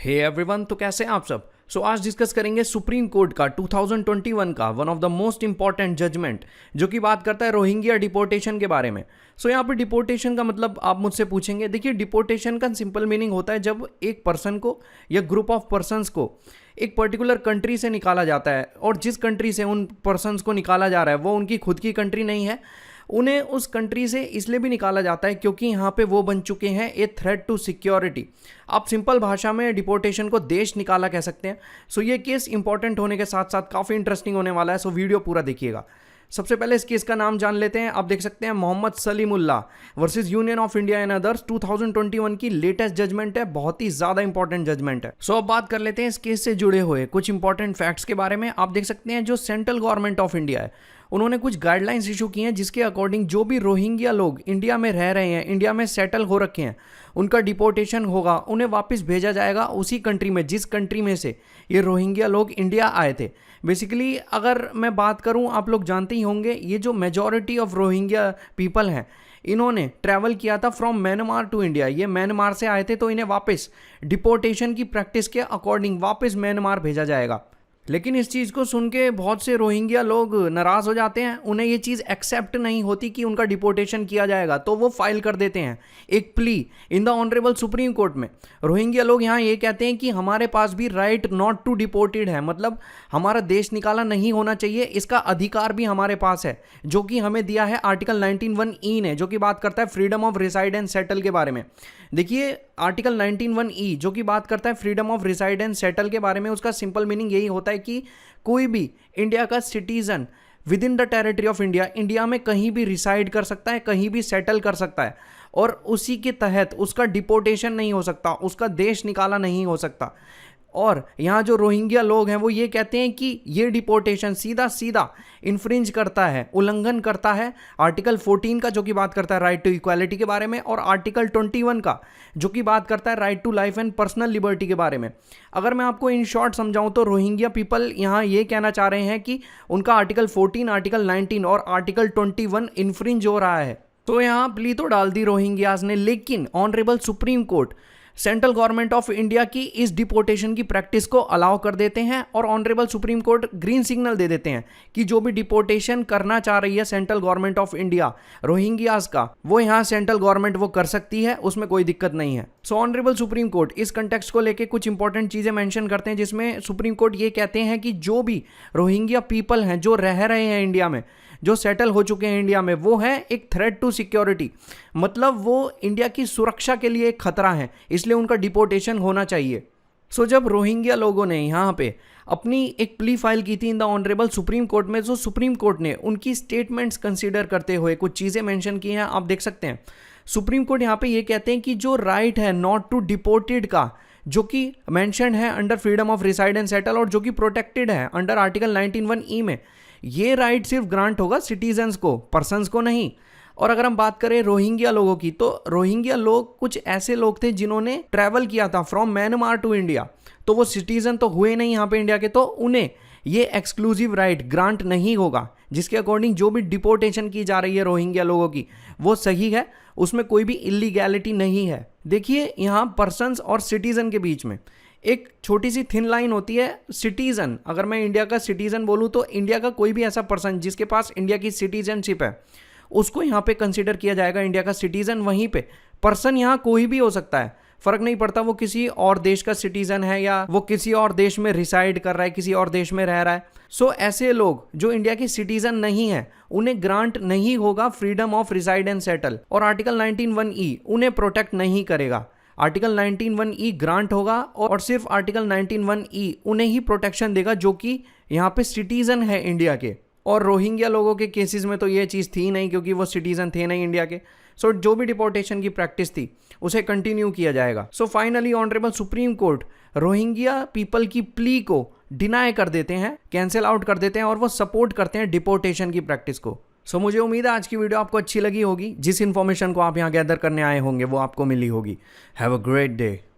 Hey everyone, तो कैसे हैं आप सब। आज डिस्कस करेंगे सुप्रीम कोर्ट का 2021 का one of the most important judgment जो कि बात करता है रोहिंग्या डिपोर्टेशन के बारे में। यहाँ पे डिपोर्टेशन का मतलब आप मुझसे पूछेंगे। देखिए, डिपोर्टेशन का सिंपल मीनिंग होता है जब एक पर्सन को या ग्रुप ऑफ पर्सन्स को एक पर्टिकुलर कंट्री से निकाला जाता है, और जिस कंट्री से उन पर्सन्स को निकाला जा रहा है वो उनकी खुद की कंट्री नहीं है। उन्हें उस कंट्री से इसलिए भी निकाला जाता है क्योंकि यहाँ पे वो बन चुके हैं ए थ्रेट टू सिक्योरिटी। आप सिंपल भाषा में डिपोर्टेशन को देश निकाला कह सकते हैं। ये केस इंपॉर्टेंट होने के साथ साथ काफ़ी इंटरेस्टिंग होने वाला है। वीडियो पूरा देखिएगा। सबसे पहले इस केस का नाम जान लेते हैं। आप देख सकते हैं Mohammad Salimullah versus union of India and others 2021 की लेटेस्ट जजमेंट है। बहुत ही ज्यादा इंपॉर्टेंट जजमेंट है। अब बात कर लेते हैं इस केस से जुड़े हुए कुछ इंपॉर्टेंट फैक्ट्स के बारे में। आप देख सकते हैं जो सेंट्रल गवर्नमेंट ऑफ इंडिया है उन्होंने कुछ गाइडलाइंस इशू की हैं जिसके अकॉर्डिंग जो भी रोहिंग्या लोग इंडिया में रह रहे हैं, इंडिया में सेटल हो रखे हैं, उनका डिपोर्टेशन होगा, उन्हें वापस भेजा जाएगा उसी कंट्री में जिस कंट्री में से ये रोहिंग्या लोग इंडिया आए थे। बेसिकली अगर मैं बात करूं, आप लोग जानते ही होंगे ये जो मेजॉरिटी ऑफ रोहिंग्या पीपल हैं इन्होंने ट्रैवल किया था फ्रॉम म्यांमार टू इंडिया। ये म्यांमार से आए थे तो इन्हें वापस डिपोर्टेशन की प्रैक्टिस के अकॉर्डिंग वापस म्यांमार भेजा जाएगा। लेकिन इस चीज़ को सुन के बहुत से रोहिंग्या लोग नाराज़ हो जाते हैं। उन्हें ये चीज़ एक्सेप्ट नहीं होती कि उनका डिपोर्टेशन किया जाएगा, तो वो फाइल कर देते हैं एक plea in the honourable supreme court में। रोहिंग्या लोग यहाँ ये कहते हैं कि हमारे पास भी राइट नॉट टू डिपोर्टेड है, मतलब हमारा देश निकाला नहीं होना चाहिए, इसका अधिकार भी हमारे पास है, जो कि हमें दिया है आर्टिकल 19(1)(e) ने, जो कि बात करता है freedom of reside and settle के बारे में। देखिए, आर्टिकल 19(1)(e) जो कि बात करता है freedom of reside and settle के बारे में, उसका सिंपल मीनिंग यही होता है कि कोई भी इंडिया का citizen with in the territory of India, India में कहीं भी रिसाइड कर सकता है, कहीं भी सेटल कर सकता है, और उसी के तहत उसका डिपोर्टेशन नहीं हो सकता, उसका देश निकाला नहीं हो सकता। और यहाँ जो रोहिंग्या लोग हैं वो ये कहते हैं कि ये डिपोर्टेशन सीधा सीधा इन्फ्रिंज करता है, उल्लंघन करता है आर्टिकल 14 का जो कि बात करता है राइट टू इक्वालिटी के बारे में, और आर्टिकल 21 का जो कि बात करता है right to life and personal liberty के बारे में। अगर मैं आपको इन शॉर्ट समझाऊं तो रोहिंग्या पीपल यहाँ ये कहना चाह रहे हैं कि उनका आर्टिकल 14, आर्टिकल 19 और आर्टिकल 21 इन्फ्रिंज हो रहा है। तो यहाँ प्ली तो डाल दी रोहिंग्याज ने, लेकिन honourable supreme court central government of India की इस डिपोर्टेशन की प्रैक्टिस को अलाउ कर देते हैं, और honourable supreme court green signal दे देते हैं कि जो भी डिपोर्टेशन करना चाह रही है central government of India Rohingyas का, वो यहाँ सेंट्रल गवर्नमेंट वो कर सकती है, उसमें कोई दिक्कत नहीं है। ऑनरेबल सुप्रीम कोर्ट इस कंटेक्स्ट को लेके कुछ इंपॉर्टेंट चीजें मेंशन करते हैं, जिसमें सुप्रीम कोर्ट ये कहते हैं कि जो भी रोहिंग्या पीपल हैं जो रह रहे हैं इंडिया में, जो सेटल हो चुके हैं इंडिया में, वो है एक थ्रेट टू सिक्योरिटी, मतलब वो इंडिया की सुरक्षा के लिए एक खतरा है, इसलिए उनका डिपोर्टेशन होना चाहिए। जब रोहिंग्या लोगों ने यहाँ पे अपनी एक प्ली फाइल की थी in the honourable supreme court में, जो सुप्रीम कोर्ट ने उनकी स्टेटमेंट्स कंसीडर करते हुए कुछ चीज़ें मेंशन की हैं। आप देख सकते हैं सुप्रीम कोर्ट यहाँ पे ये कहते हैं कि जो राइट है नॉट टू डिपोर्टेड का, जो कि मेंशन है under freedom of reside and settle और जो कि प्रोटेक्टेड है अंडर आर्टिकल 19(1)(e) में, ये राइट सिर्फ ग्रांट होगा सिटीजन्स को, पर्सन्स को नहीं। और अगर हम बात करें रोहिंग्या लोगों की, तो रोहिंग्या लोग कुछ ऐसे लोग थे जिन्होंने ट्रैवल किया था फ्रॉम म्यांमार टू इंडिया, तो वो सिटीजन तो हुए नहीं यहाँ पे इंडिया के, तो उन्हें ये एक्सक्लूसिव राइट ग्रांट नहीं होगा, जिसके अकॉर्डिंग जो भी डिपोर्टेशन की जा रही है रोहिंग्या लोगों की वो सही है, उसमें कोई भी इलीगैलिटी नहीं है। देखिए, यहाँ पर्सन्स और सिटीजन के बीच में एक छोटी सी थिन लाइन होती है। सिटीजन, अगर मैं इंडिया का सिटीजन बोलूँ तो इंडिया का कोई भी ऐसा पर्सन जिसके पास इंडिया की सिटीजनशिप है उसको यहाँ पे कंसीडर किया जाएगा इंडिया का सिटीजन। वहीं पे पर्सन यहाँ कोई भी हो सकता है, फर्क नहीं पड़ता वो किसी और देश का सिटीजन है या वो किसी और देश में रिसाइड कर रहा है, किसी और देश में रह रहा है। ऐसे लोग जो इंडिया के सिटीजन नहीं है उन्हें ग्रांट नहीं होगा freedom of reside and settle, और आर्टिकल 19(1)(e) उन्हें प्रोटेक्ट नहीं करेगा। आर्टिकल 19(1)(e) ग्रांट होगा और सिर्फ आर्टिकल 19(1)(e) उन्हें ही प्रोटेक्शन देगा जो कि यहाँ पे सिटीजन है इंडिया के। और रोहिंग्या लोगों के केसेस में तो ये चीज़ थी नहीं, क्योंकि वो सिटीजन थे नहीं इंडिया के। जो भी डिपोर्टेशन की प्रैक्टिस थी उसे कंटिन्यू किया जाएगा। Finally honourable supreme court Rohingya people की प्ली को डिनाई कर देते हैं, कैंसिल आउट कर देते हैं, और वो सपोर्ट करते हैं डिपोर्टेशन की प्रैक्टिस को। मुझे उम्मीद है आज की वीडियो आपको अच्छी लगी होगी। जिस इन्फॉर्मेशन को आप यहाँ गैदर करने आए होंगे वो आपको मिली होगी। Have a great day.